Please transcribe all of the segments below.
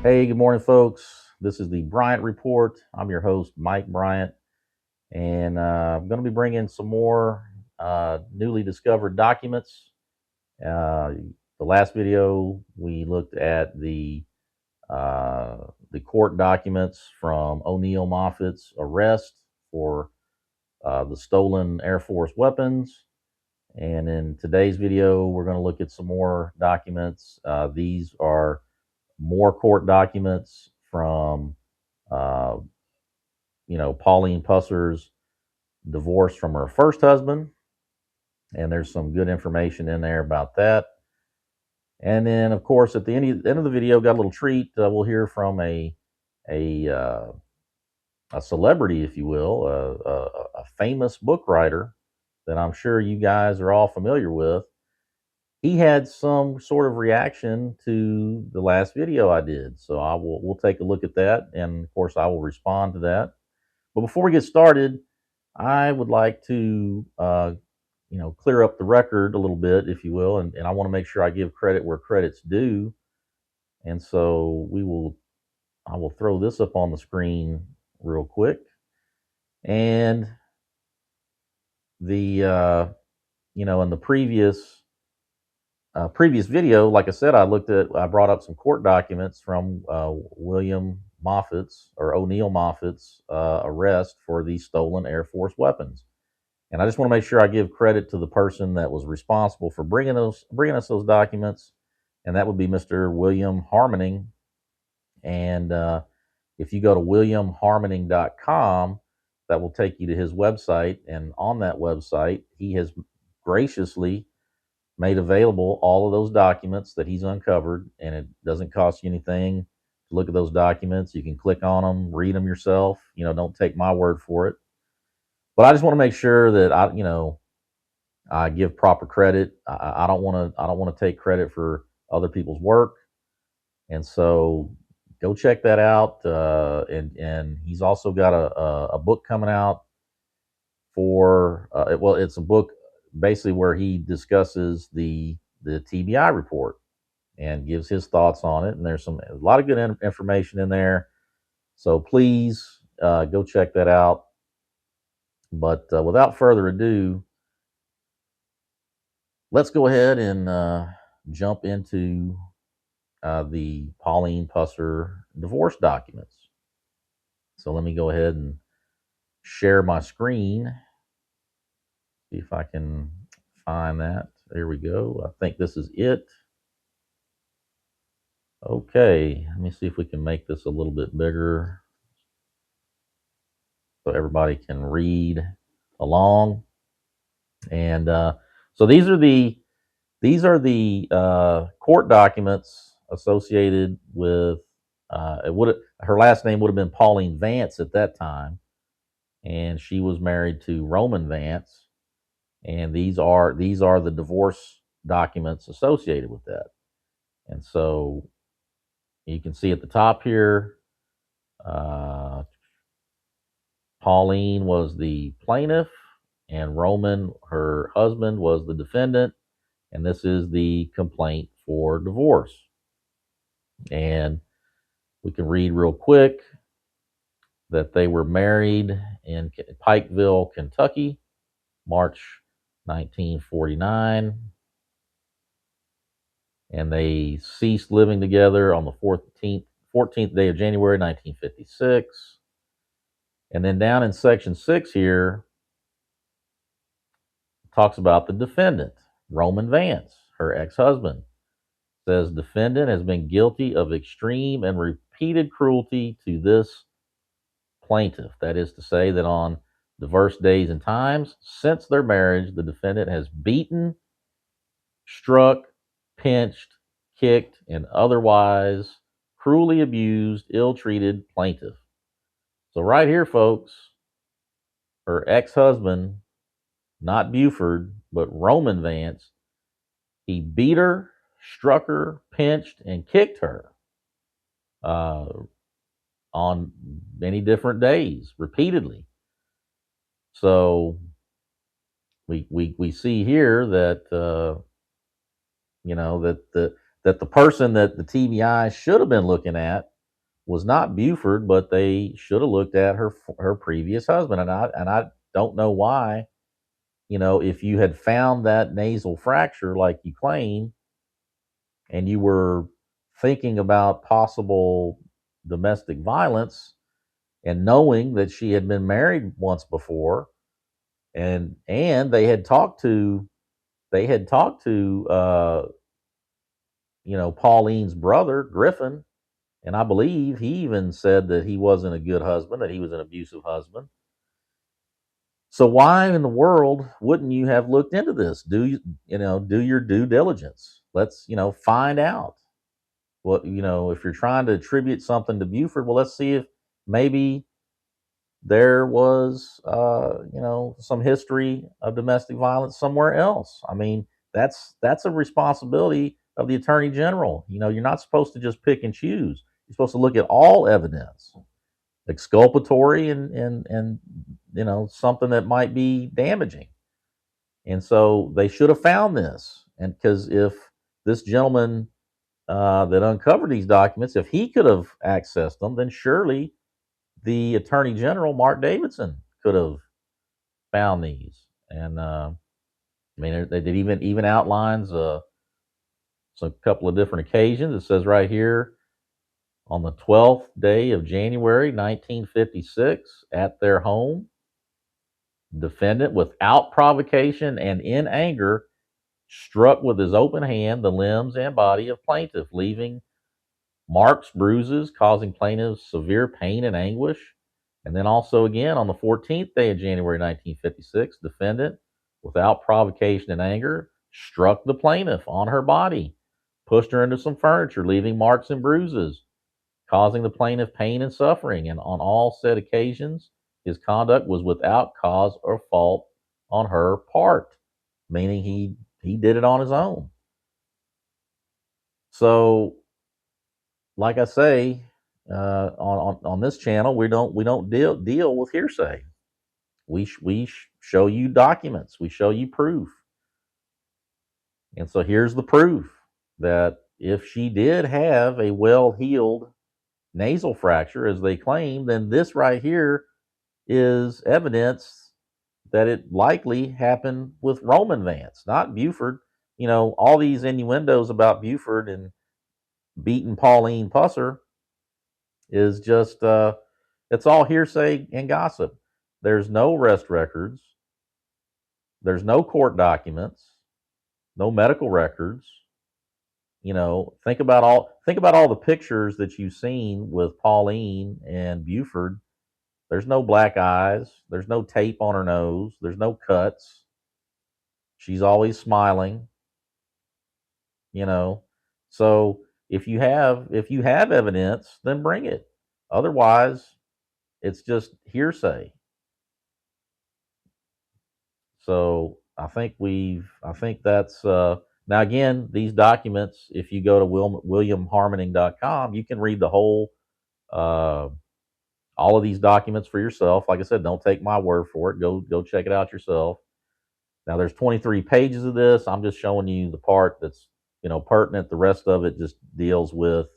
Hey, good morning, folks. This is the Bryant Report. I'm your host, Mike Bryant, and I'm going to be bringing some more newly discovered documents. Uh, the last video we looked at the court documents from O'Neill Moffitt's arrest for the stolen Air Force weapons. And in today's video, we're going to look at some more documents. These are more court documents from uh, Pauline Pusser's divorce from her first husband, and there's some good information in there about that. And then, of course, at the end of the video, got a little treat. We'll hear from a uh, a celebrity, if you will, a famous book writer that I'm sure you guys are all familiar with. He had some sort of reaction to the last video I did, so we'll take a look at that, and of course, I will respond to that. But before we get started, I would like to, clear up the record a little bit, if you will, and I want to make sure I give credit where credit's due. And so I will throw this up on the screen real quick. And in the previous video, like I said, I brought up some court documents from William Moffitt's or O'Neill Moffitt's arrest for these stolen Air Force weapons. And I just want to make sure I give credit to the person that was responsible for bringing us those documents, and that would be Mr. William Harmoning. And if you go to williamharmoning.com, that will take you to his website. And on that website, he has graciously made available all of those documents that he's uncovered, and it doesn't cost you anything to look at those documents. You can click on them, read them yourself. Don't take my word for it. But I just want to make sure that I give proper credit. I don't want to take credit for other people's work, and so go check that out. And he's also got a book coming out for it's a book basically where he discusses the TBI report and gives his thoughts on it. And there's a lot of good information in there. So please go check that out. But without further ado, let's go ahead and jump into the Pauline Pusser divorce documents. So let me go ahead and share my screen. See if I can find that. There we go. I think this is it. Okay, let me see if we can make this a little bit bigger so everybody can read along. And so these are the court documents associated with her last name would have been Pauline Vance at that time, and she was married to Roman Vance, and these are the divorce documents associated with that. And so you can see at the top here, Pauline was the plaintiff, and Roman, her husband, was the defendant, and this is the complaint for divorce. And we can read real quick that they were married in Pikeville, Kentucky, March 1949, and they ceased living together on the 14th day of January 1956. And then down in section 6 here, talks about the defendant, Roman Vance, her ex-husband. Says defendant has been guilty of extreme and repeated cruelty to this plaintiff. That is to say that on diverse days and times since their marriage, the defendant has beaten, struck, pinched, kicked, and otherwise cruelly abused, ill-treated plaintiff. So right here, folks, her ex-husband, not Buford, but Roman Vance, he beat her, struck her, pinched, and kicked her on many different days, repeatedly. So we see here that that the person that the TBI should have been looking at was not Buford, but they should have looked at her previous husband. And I don't know why. If you had found that nasal fracture like you claim, and you were thinking about possible domestic violence, and knowing that she had been married once before, and they had talked to Pauline's brother Griffin, and I believe he even said that he wasn't a good husband, that he was an abusive husband. So why in the world wouldn't you have looked into this? Do your due diligence. Let's find out what if you're trying to attribute something to Buford. Well, let's see if maybe there was some history of domestic violence somewhere else. I mean, that's a responsibility of the attorney general. You're not supposed to just pick and choose. You're supposed to look at all evidence, exculpatory and something that might be damaging. And so they should have found this. And because if this gentleman that uncovered these documents, if he could have accessed them, then surely the Attorney General, Mark Davidson, could have found these. And I mean, they did even outlines some couple of different occasions. It says right here, on the 12th day of January 1956, at their home, defendant, without provocation and in anger, struck with his open hand the limbs and body of plaintiff, leaving marks, bruises, causing plaintiff severe pain and anguish. And then also again on the 14th day of January 1956, defendant, without provocation and anger, struck the plaintiff on her body, pushed her into some furniture, leaving marks and bruises, causing the plaintiff pain and suffering. And on all said occasions, his conduct was without cause or fault on her part, meaning he did it on his own. So, like I say, on this channel, we don't deal with hearsay. We show you documents. We show you proof. And so here's the proof that if she did have a well-healed nasal fracture, as they claim, then this right here is evidence that it likely happened with Roman Vance, not Buford. All these innuendos about Buford and beating Pauline Pusser is just it's all hearsay and gossip. There's no arrest records, there's no court documents, no medical records. Think about all the pictures that you've seen with Pauline and Buford. There's no black eyes, there's no tape on her nose, there's no cuts. She's always smiling. you know so if you have evidence, then bring it. Otherwise, it's just hearsay. So I think that's now again, these documents, if you go to williamharmoning.com, you can read the whole all of these documents for yourself. Like I said, don't take my word for it. Go check it out yourself. Now there's 23 pages of this. I'm just showing you the part that's pertinent. The rest of it just deals with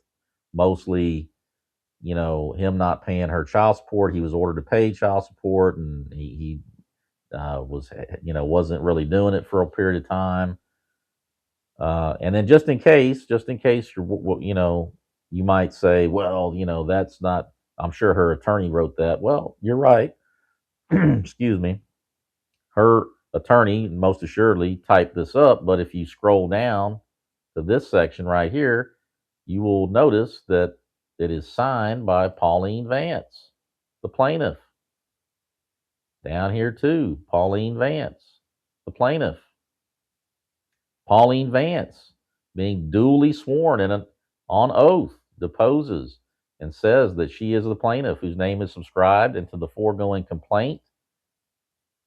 mostly him not paying her child support. He was ordered to pay child support, and he wasn't really doing it for a period of time. And then just in case you might say, well, that's not. I'm sure her attorney wrote that. Well, you're right. Excuse me. Her attorney most assuredly typed this up, but if you scroll down to this section right here, you will notice that it is signed by Pauline Vance, the plaintiff. Down here too, Pauline Vance, the plaintiff. Pauline Vance, being duly sworn on oath, deposes and says that she is the plaintiff whose name is subscribed into the foregoing complaint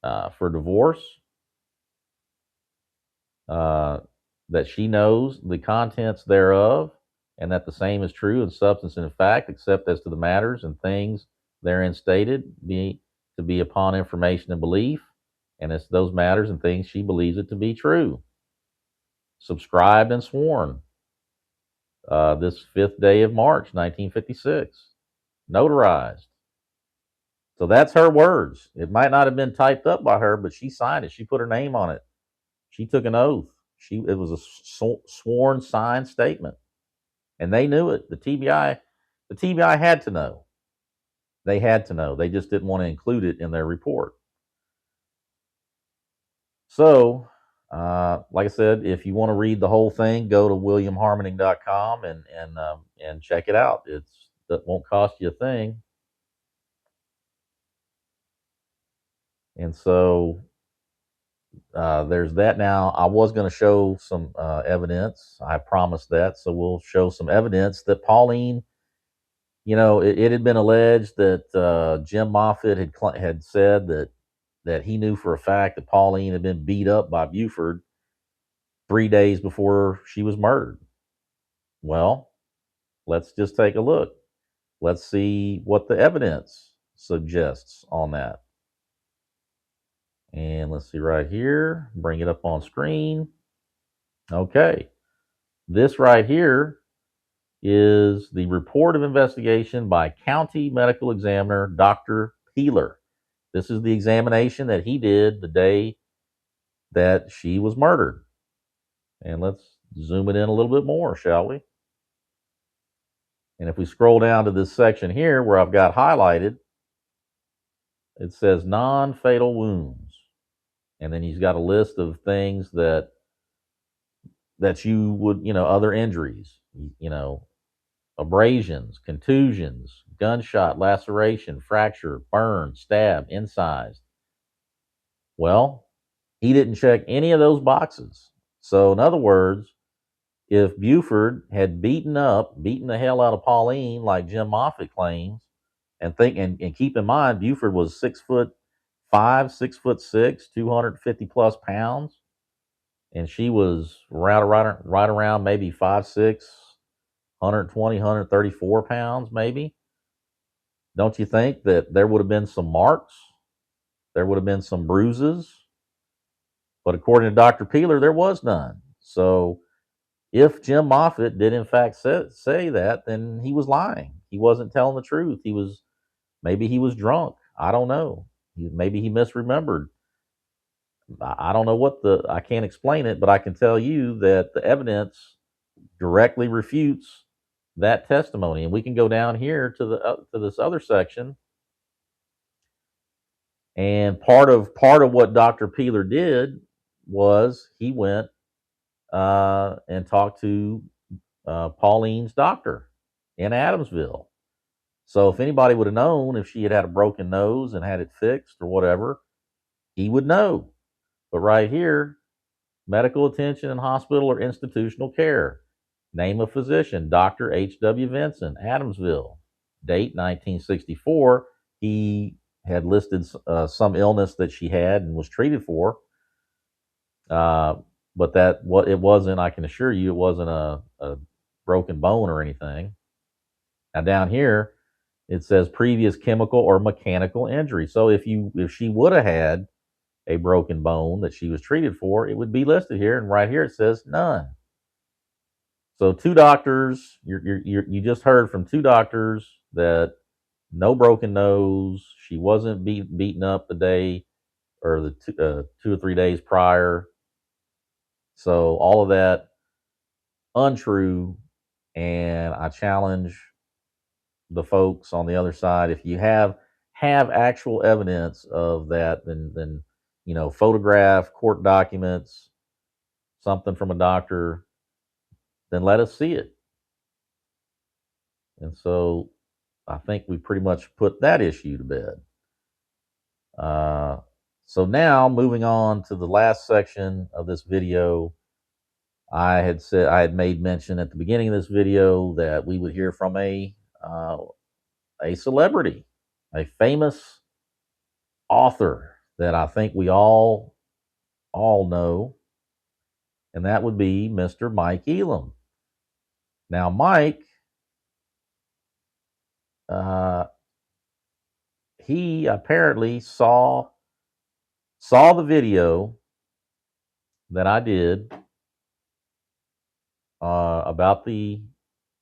for divorce, that she knows the contents thereof, and that the same is true in substance and in fact, except as to the matters and things therein stated to be upon information and belief, and as to those matters and things she believes it to be true. Subscribed and sworn this 5th day of March, 1956. notarized. So that's her words. It might not have been typed up by her, but she signed it. She put her name on it. She took an oath. It was a sworn, signed statement, and they knew it. The TBI had to know. They had to know. They just didn't want to include it in their report. So, like I said, if you want to read the whole thing, go to williamharmoning.com and check it out. That won't cost you a thing. And so there's that. Now, I was going to show some evidence. I promised that. So we'll show some evidence that Pauline, it had been alleged that Jim Moffitt had said that he knew for a fact that Pauline had been beat up by Buford 3 days before she was murdered. Well, let's just take a look. Let's see what the evidence suggests on that. And let's see right here. Bring it up on screen. Okay. This right here is the report of investigation by County Medical Examiner Dr. Peeler. This is the examination that he did the day that she was murdered. And let's zoom it in a little bit more, shall we? And if we scroll down to this section here where I've got highlighted, it says non-fatal wounds. And then he's got a list of things that you would, other injuries, abrasions, contusions, gunshot, laceration, fracture, burn, stab, incised. Well, he didn't check any of those boxes. So in other words, if Buford had beaten the hell out of Pauline like Jim Moffitt claims, and keep in mind, Buford was 6'5", 6'6", 250 plus pounds, and she was right around maybe 5'6", 120, 134 pounds, maybe. Don't you think that there would have been some marks? There would have been some bruises. But according to Dr. Peeler, there was none. So if Jim Moffitt did in fact say that, then he was lying. He wasn't telling the truth. Maybe he was drunk. I don't know. Maybe he misremembered. I don't know I can't explain it, but I can tell you that the evidence directly refutes that testimony. And we can go down here to this other section. And part of what Dr. Peeler did was he went and talked to Pauline's doctor in Adamsville. So if anybody would have known if she had a broken nose and had it fixed or whatever, he would know. But right here, medical attention in hospital or institutional care. Name of physician, Dr. H.W. Vinson, Adamsville. Date, 1964. He had listed some illness that she had and was treated for. But it wasn't, I can assure you, it wasn't a broken bone or anything. Now down here, it says previous chemical or mechanical injury. So if she would have had a broken bone that she was treated for, it would be listed here. And right here it says none. So two doctors, you just heard from two doctors that no broken nose. She wasn't beaten up the day or the 2 or 3 days prior. So all of that untrue. And I challenge the folks on the other side, if you have actual evidence of that, then photograph, court documents, something from a doctor, then let us see it. And so I think we pretty much put that issue to bed. So now moving on to the last section of this video, I had made mention at the beginning of this video that we would hear from a celebrity, a famous author that I think we all know, and that would be Mr. Mike Elim. Now, Mike, he apparently saw the video that I did about the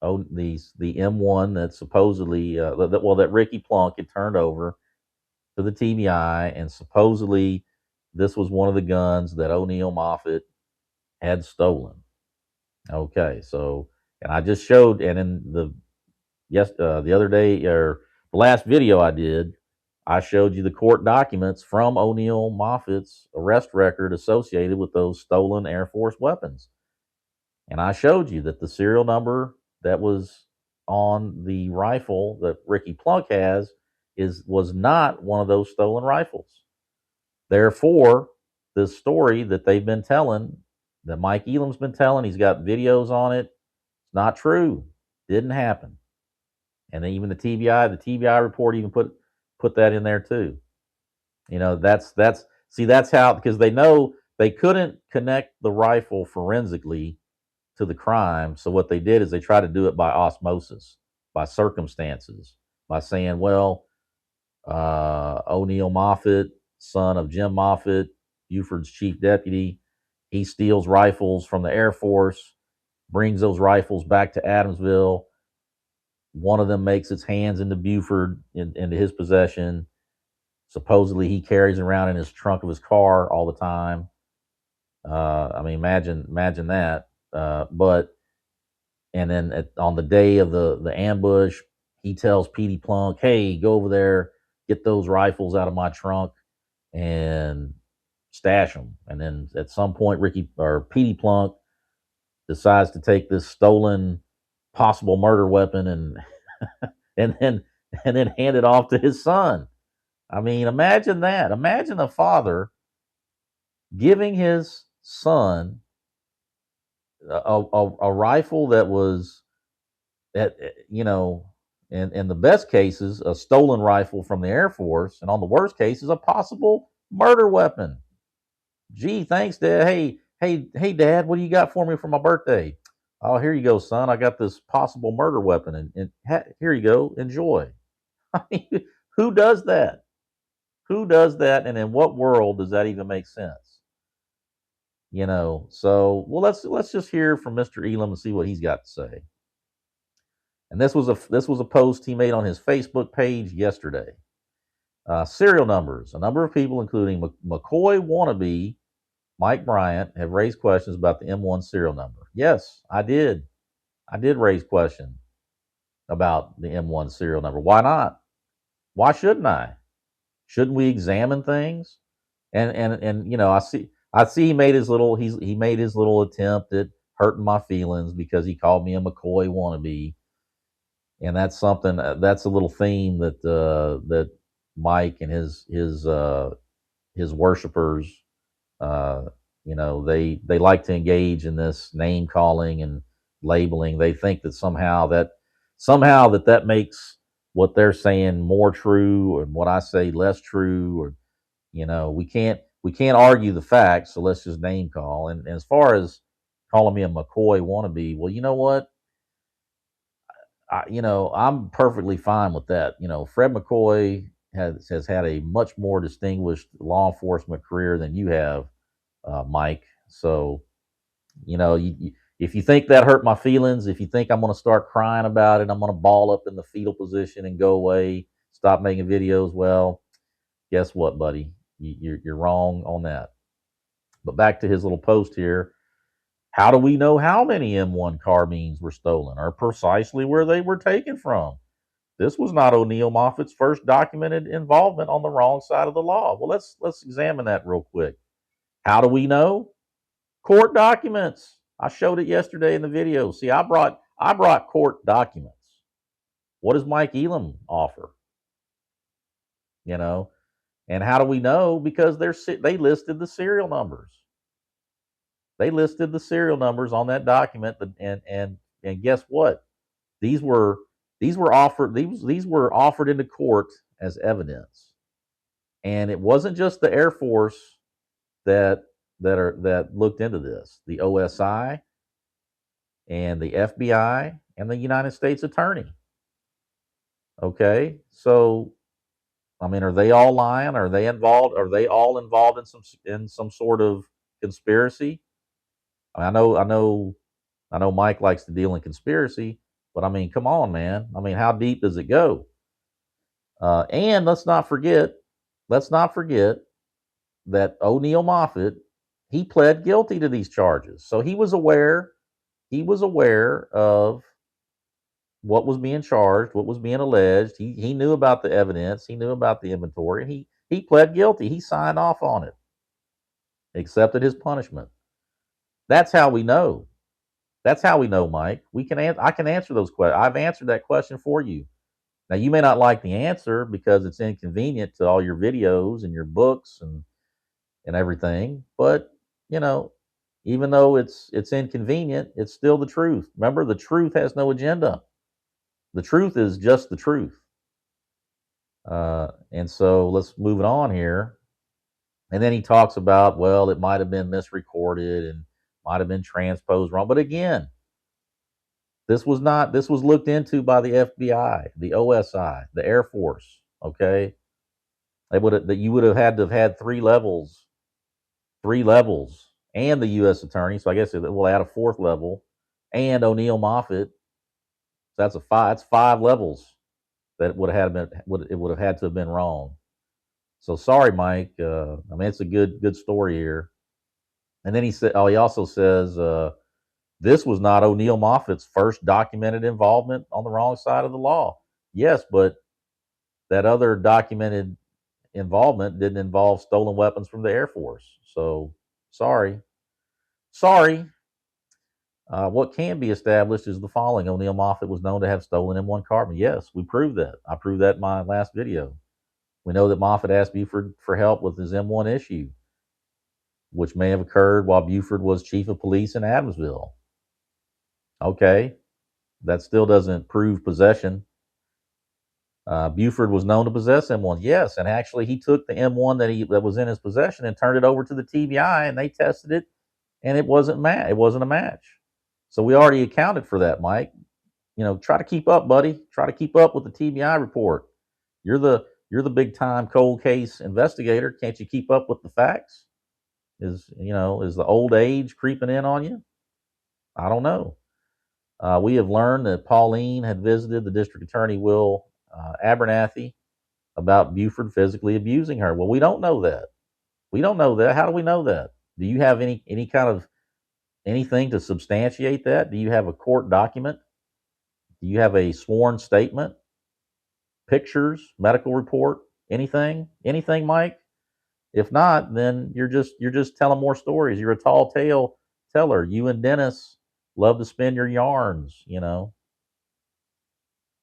the M1 that supposedly that Ricky Plunk had turned over to the TBI, and supposedly this was one of the guns that O'Neill Moffett had stolen. Okay, so and I just showed, and in the other day, or the last video I did, I showed you the court documents from O'Neill Moffett's arrest record associated with those stolen Air Force weapons. And I showed you that the serial number that was on the rifle that Ricky Plunk has was not one of those stolen rifles. Therefore, this story that they've been telling, that Mike Elam's been telling, he's got videos on it. It's not true. Didn't happen. And then even the TBI report even put that in there too. That's how, because they know they couldn't connect the rifle forensically to the crime. So what they did is they tried to do it by osmosis, by circumstances, by saying, well, O'Neill Moffett, son of Jim Moffett, Buford's chief deputy, he steals rifles from the Air Force, brings those rifles back to Adamsville. One of them makes its hands into Buford, into his possession. Supposedly he carries around in his trunk of his car all the time. I mean, imagine that. But and then on the day of the ambush, he tells Petey Plunk, "Hey, go over there, get those rifles out of my trunk, and stash them." And then at some point, Ricky or Petey Plunk decides to take this stolen possible murder weapon and then hand it off to his son. I mean, imagine that. Imagine a father giving his son a rifle that was, at in the best cases, a stolen rifle from the Air Force, and on the worst cases, a possible murder weapon. Gee, thanks, Dad. Hey, Dad, what do you got for me for my birthday? Oh, here you go, son. I got this possible murder weapon, and here you go. Enjoy. I mean, who does that? Who does that, and in what world does that even make sense? So well, let's just hear from Mr. Elam and see what he's got to say. And this was a post he made on his Facebook page yesterday. Serial numbers. A number of people, including McCoy wannabe Mike Bryant, have raised questions about the M1 serial number. Yes, I did. I did raise questions about the M1 serial number. Why not? Why shouldn't I? Shouldn't we examine things? And I see he made his little attempt at hurting my feelings because he called me a McCoy wannabe, and that's something that's a little theme that Mike and his worshipers, they like to engage in this name calling and labeling. They think that somehow that makes what they're saying more true and what I say less true, or we can't argue the facts, so let's just name call. And as far as calling me a McCoy wannabe, well, you know what? I'm perfectly fine with that. Fred McCoy has had a much more distinguished law enforcement career than you have, Mike. So, if you think that hurt my feelings, if you think I'm going to start crying about it, I'm going to ball up in the fetal position and go away, stop making videos, well, guess what, buddy? You're wrong on that. But back to his little post here. How do we know how many M1 carbines were stolen or precisely where they were taken from? This was not O'Neill Moffett's first documented involvement on the wrong side of the law. Well, let's examine that real quick. How do we know? Court documents. I showed it yesterday in the video. See, I brought court documents. What does Mike Elam offer? And how do we know? Because they listed the serial numbers. They listed the serial numbers on that document, and guess what? These were offered into court as evidence, and it wasn't just the Air Force that looked into this. The OSI and the FBI and the United States Attorney. Okay, so I mean, are they all lying? Are they involved? Are they all involved in some sort of conspiracy? I know Mike likes to deal in conspiracy, But I mean, come on, man. I mean, how deep does it go? And let's not forget that O'Neill Moffett, he pled guilty to these charges. So he was aware of what was being charged, what was being alleged. He knew about the evidence, he knew about the inventory, and he pled guilty. He signed off on it, accepted his punishment. That's how we know. That's how we know, Mike. I can answer those questions. I've answered that question for you. Now you may not like the answer because it's inconvenient to all your videos and your books and everything, but you know, even though it's inconvenient, it's still the truth. Remember, the truth has no agenda. The truth is just the truth. And so let's move it on here. And then he talks about, well, it might have been misrecorded and might have been transposed wrong. But again, this was not. This was looked into by the FBI, the OSI, the Air Force. Okay, that you would have had to have had three levels, and the U.S. Attorney. So I guess we'll add a fourth level, and O'Neill Moffett. So that's a five. That's five levels that would have had to have been wrong. So sorry, Mike. I mean, it's a good story here. And then he said, oh, he also says this was not O'Neill Moffett's first documented involvement on the wrong side of the law. Yes, but that other documented involvement didn't involve stolen weapons from the Air Force. So sorry. What can be established is the following. O'Neill Moffett was known to have stolen M1 carbine. Yes, we proved that. I proved that in my last video. We know that Moffett asked Buford for help with his M1 issue, which may have occurred while Buford was chief of police in Adamsville. Okay, that still doesn't prove possession. Buford was known to possess M1. Yes, and actually he took the M1 that was in his possession and turned it over to the TBI, and they tested it, and it wasn't a match. So we already accounted for that, Mike. You know, try to keep up, buddy. Try to keep up with the TBI report. You're the big time cold case investigator. Can't you keep up with the facts? Is the old age creeping in on you? I don't know. We have learned that Pauline had visited the district attorney Will Abernathy about Buford physically abusing her. Well, we don't know that. We don't know that. How do we know that? Do you have any kind of anything to substantiate that? Do you have a court document? Do you have a sworn statement? Pictures, medical report, anything, Mike? If not, then you're just telling more stories. You're a tall tale teller. You and Dennis love to spin your yarns,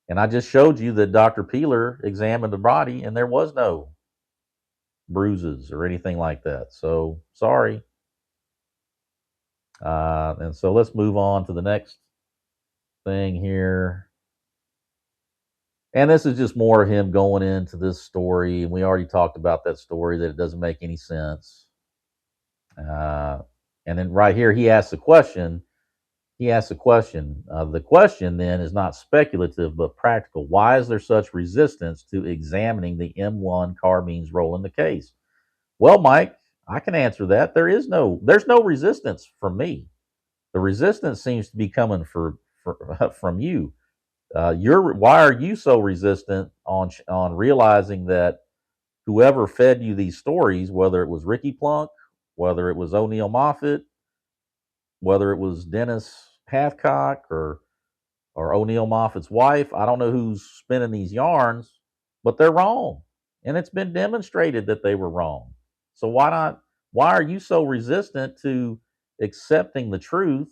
And I just showed you that Dr. Peeler examined the body and there was no bruises or anything like that. So sorry. And so let's move on to the next thing here. And this is just more of him going into this story. And we already talked about that story, that it doesn't make any sense. And then right here, he asks a question. The question then is not speculative, but practical. Why is there such resistance to examining the M1 carbine's role in the case? Well, Mike, I can answer that. There's no resistance from me. The resistance seems to be coming from you. Why are you so resistant on realizing that whoever fed you these stories, whether it was Ricky Plunk, whether it was O'Neill Moffett, whether it was Dennis Hathcock or O'Neill Moffett's wife, I don't know who's spinning these yarns, but they're wrong, and it's been demonstrated that they were wrong. So why not? Why are you so resistant to accepting the truth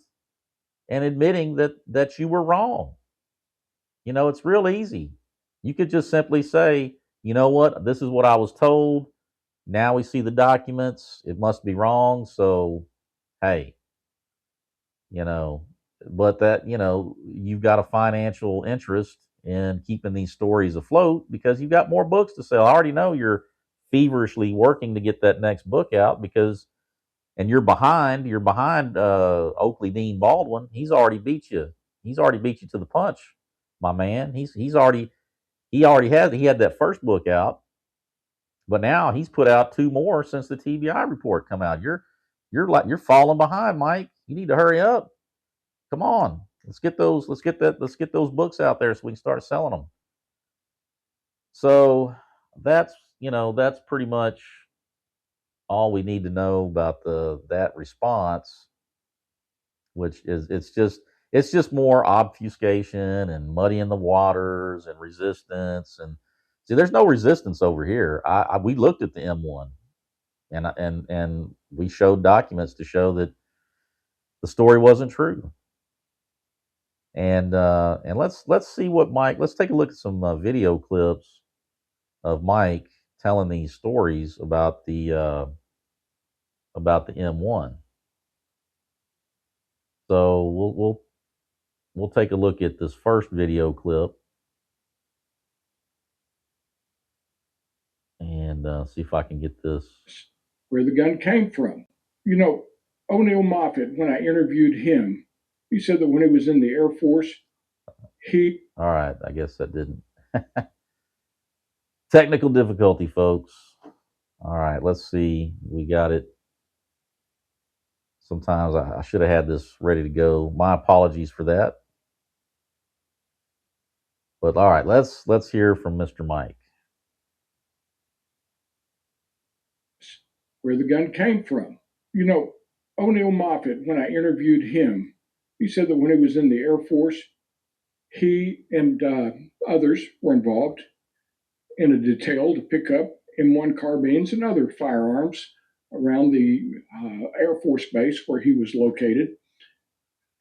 and admitting that you were wrong? It's real easy. You could just simply say, you know what, this is what I was told. Now we see the documents. It must be wrong. So, hey, you know, but that, you've got a financial interest in keeping these stories afloat because you've got more books to sell. I already know you're feverishly working to get that next book out and you're behind Oakley Dean Baldwin. He's already beat you. He's already beat you to the punch, my man. He had that first book out, but now he's put out two more since the TBI report come out. You're falling behind, Mike. You need to hurry up. Come on. Let's get those. Let's get those books out there so we can start selling them. So that's that's pretty much all we need to know about the that response, which is it's just more obfuscation and muddying the waters and resistance. And see, there's no resistance over here. We looked at the M1 and we showed documents to show that the story wasn't true. And let's see what Mike. Let's take a look at some video clips of Mike telling these stories about the M1. So we'll take a look at this first video clip and see if I can get this. Where the gun came from. You know, O'Neill Moffett, when I interviewed him, he said that when he was in the Air Force, All right, I guess that didn't. Technical difficulty, folks. All right, let's see. We got it. Sometimes I should have had this ready to go. My apologies for that. But all right, let's hear from Mr. Mike. Where the gun came from. You know, O'Neill Moffett, when I interviewed him, he said that when he was in the Air Force, he and others were involved in a detail to pick up M1 carbines and other firearms around the Air Force Base where he was located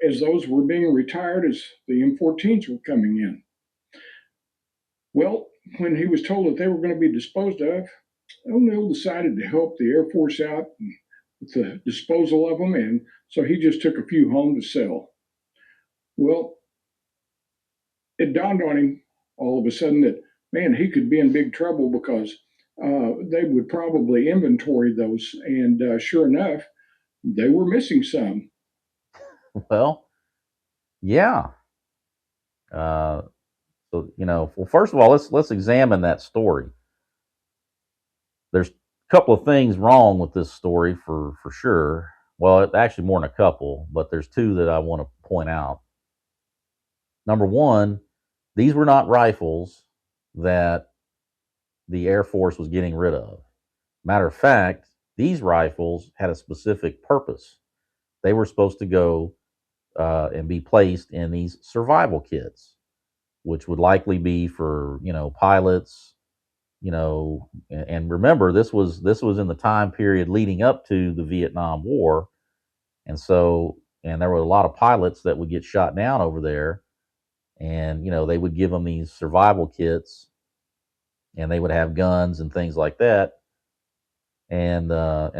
as those were being retired as the M14s were coming in. Well, when he was told that they were going to be disposed of, O'Neill decided to help the Air Force out with the disposal of them, and so he just took a few home to sell. Well, it dawned on him all of a sudden that, man, he could be in big trouble because they would probably inventory those, and sure enough, they were missing some. Well, yeah. So well, first of all, let's examine that story. There's a couple of things wrong with this story for sure. Well, actually more than a couple, but there's two that I want to point out. Number one, these were not rifles that the Air Force was getting rid of. Matter of fact, these rifles had a specific purpose. They were supposed to go and be placed in these survival kits, which would likely be for pilots. And remember, this was in the time period leading up to the Vietnam War, and there were a lot of pilots that would get shot down over there, and they would give them these survival kits, and they would have guns and things like that, and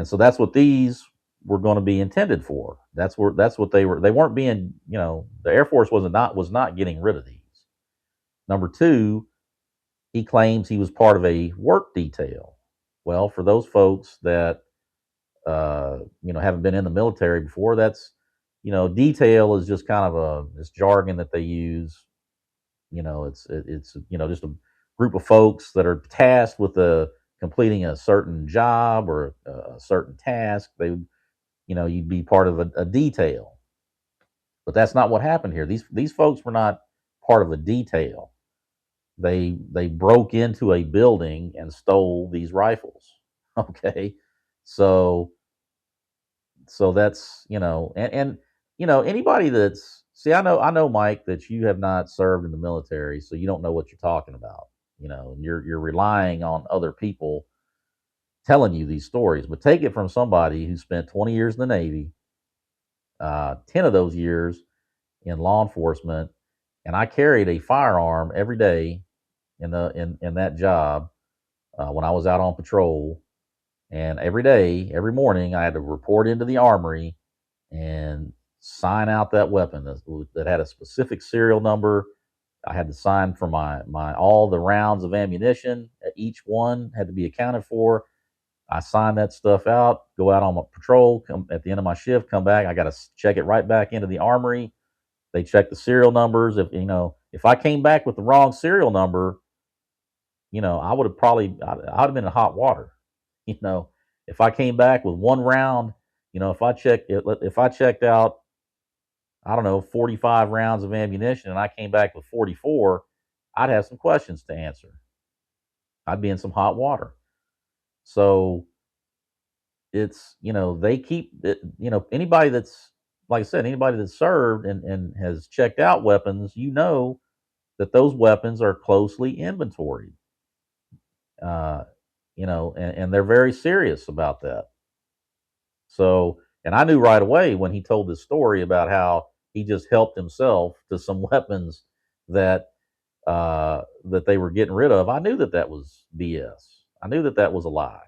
so that's what these were going to be intended for. That's what they were. They weren't being, the Air Force was not getting rid of these. Number two, he claims he was part of a work detail. Well, for those folks that haven't been in the military before, that's detail is just kind of this jargon that they use. It's just a group of folks that are tasked with completing a certain job or a certain task. You'd be part of a detail, but that's not what happened here. These folks were not part of a detail. They broke into a building and stole these rifles. Okay, so that's and anybody that's I know Mike that you have not served in the military, so you don't know what you're talking about. And you're relying on other people telling you these stories, but take it from somebody who spent 20 years in the Navy, 10 of those years in law enforcement, and I carried a firearm every day in that job when I was out on patrol, and every day, every morning, I had to report into the armory and sign out that weapon that had a specific serial number. I had to sign for my all the rounds of ammunition. Each one had to be accounted for. I signed that stuff out, go out on my patrol, come at the end of my shift, come back. I got to check it right back into the armory. They check the serial numbers. If I came back with the wrong serial number, I would have I'd have been in hot water. If I came back with one round, if I checked out I don't know, 45 rounds of ammunition and I came back with 44, I'd have some questions to answer. I'd be in some hot water. So it's, they keep it, anybody that's, like I said, anybody that's served and has checked out weapons, that those weapons are closely inventoried. Uh, and they're very serious about that. So, and I knew right away when he told this story about how he just helped himself to some weapons that that they were getting rid of. I knew that that was BS. I knew that that was a lie.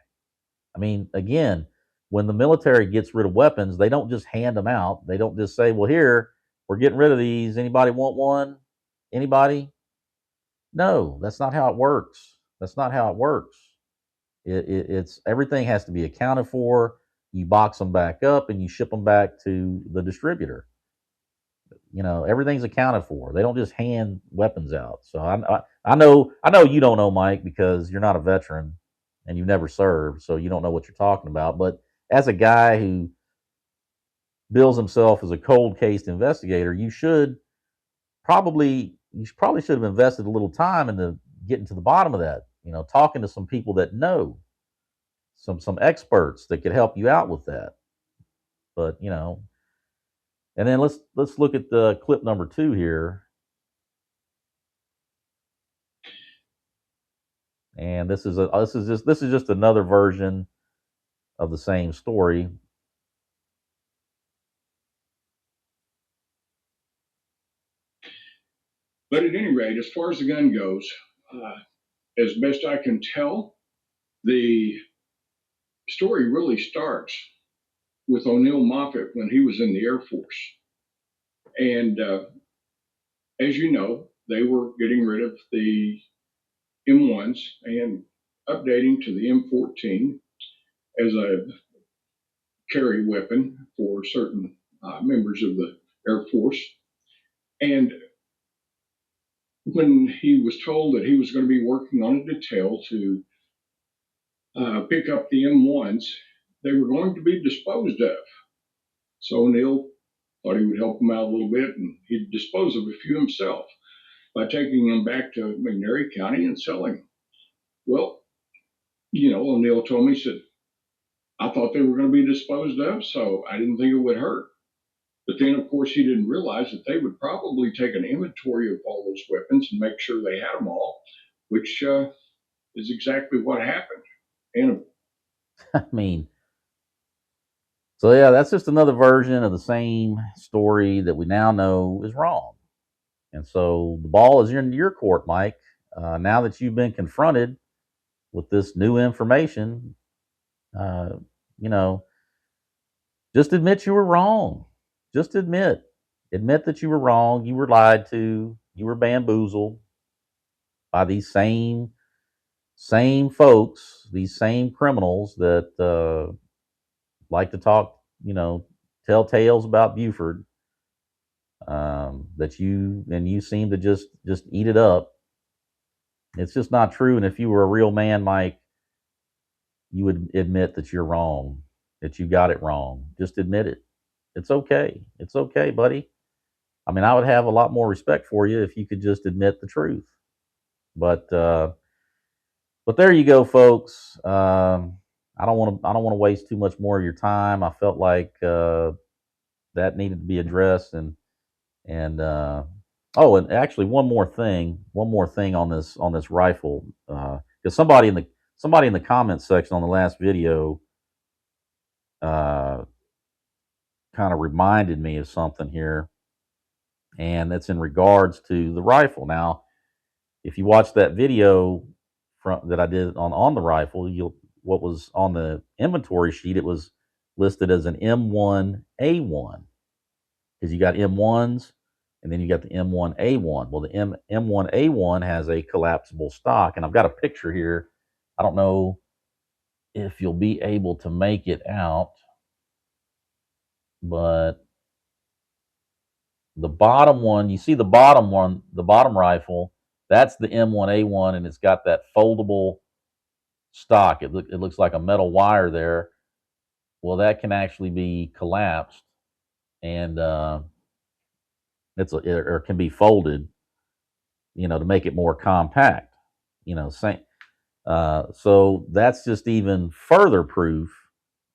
I mean, again, when the military gets rid of weapons, they don't just hand them out. They don't just say, "Well, here, we're getting rid of these. Anybody want one? Anybody?" No, that's not how it works. That's not how it works. It's everything has to be accounted for. You box them back up and you ship them back to the distributor. Everything's accounted for. They don't just hand weapons out. So I know you don't know, Mike, because you're not a veteran and you've never served, so you don't know what you're talking about. But as a guy who bills himself as a cold case investigator, you probably should have invested a little time into getting to the bottom of that. Talking to some people that know, some experts that could help you out with that. But and then let's look at the clip number 2 here. And this is just another version of the same story. But at any rate, as far as the gun goes, uh, as best I can tell, the story really starts with O'Neill Moffett when he was in the Air Force. And as you know, they were getting rid of the M1s and updating to the M14 as a carry weapon for certain members of the Air Force. And when he was told that he was going to be working on a detail to pick up the M1s, they were going to be disposed of. So O'Neill thought he would help him out a little bit and he'd dispose of a few himself by taking them back to McNairy County and selling them. Well, O'Neill told me, he said, I thought they were going to be disposed of, so I didn't think it would hurt. But then, of course, he didn't realize that they would probably take an inventory of all those weapons and make sure they had them all, which is exactly what happened. And I mean, so yeah, that's just another version of the same story that we now know is wrong. And so the ball is in your court, Mike. Now that you've been confronted with this new information, uh, you know, just admit you were wrong. Just admit that you were wrong. You were lied to. You were bamboozled by these same folks, these same criminals that like to talk, tell tales about Buford. That you seem to just eat it up. It's just not true. And if you were a real man, Mike, you would admit that you're wrong, that you got it wrong. Just admit it. It's okay. It's okay, buddy. I mean, I would have a lot more respect for you if you could just admit the truth. But there you go, folks. I don't want to waste too much more of your time. I felt like that needed to be addressed, and oh, and actually one more thing on this rifle, because somebody in the comments section on the last video uh, kind of reminded me of something here, and it's in regards to the rifle. Now, if you watch that video that I did on the rifle, what was on the inventory sheet, it was listed as an M1A1, because you got M1s and then you got the M1A1. Well, the M1A1 has a collapsible stock, and I've got a picture here. I don't know if you'll be able to make it out, but the bottom one, you see the bottom one, the bottom rifle, that's the M1A1, and it's got that foldable stock. It looks like a metal wire there. Well, that can actually be collapsed, and or can be folded, to make it more compact. Same. So that's just even further proof.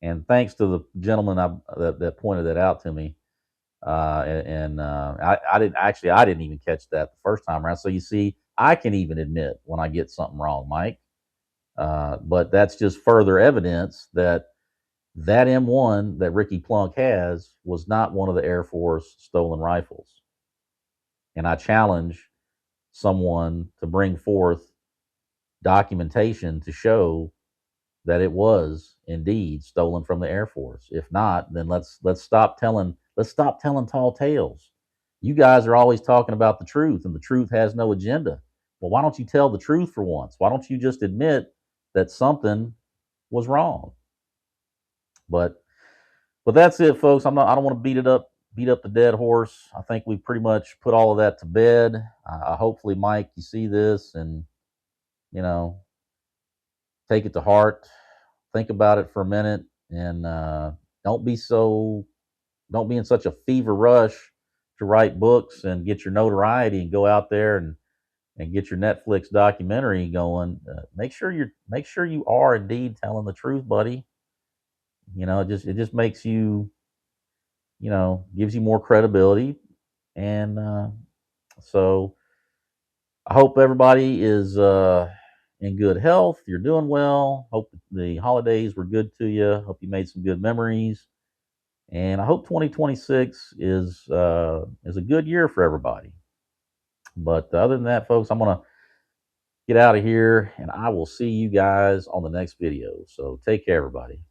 And thanks to the gentleman that pointed that out to me. I didn't even catch that the first time around. So you see, I can even admit when I get something wrong, Mike. But that's just further evidence that M1 that Ricky Plunk has was not one of the Air Force stolen rifles. And I challenge someone to bring forth documentation to show that it was indeed stolen from the Air Force. If not, then let's stop telling tall tales. You guys are always talking about the truth, and the truth has no agenda. Well, why don't you tell the truth for once? Why don't you just admit that something was wrong? But that's it, folks. I don't want to beat up the dead horse. I think we pretty much put all of that to bed. Hopefully, Mike, you see this and you know take it to heart. Think about it for a minute, and don't be so don't be in such a fever rush to write books and get your notoriety and go out there and get your Netflix documentary going. Make sure you are indeed telling the truth, buddy. It just makes you, gives you more credibility. And so I hope everybody is in good health. You're doing well. Hope the holidays were good to you. Hope you made some good memories. And I hope 2026 is a good year for everybody. But other than that, folks, I'm gonna get out of here, and I will see you guys on the next video. So take care, everybody.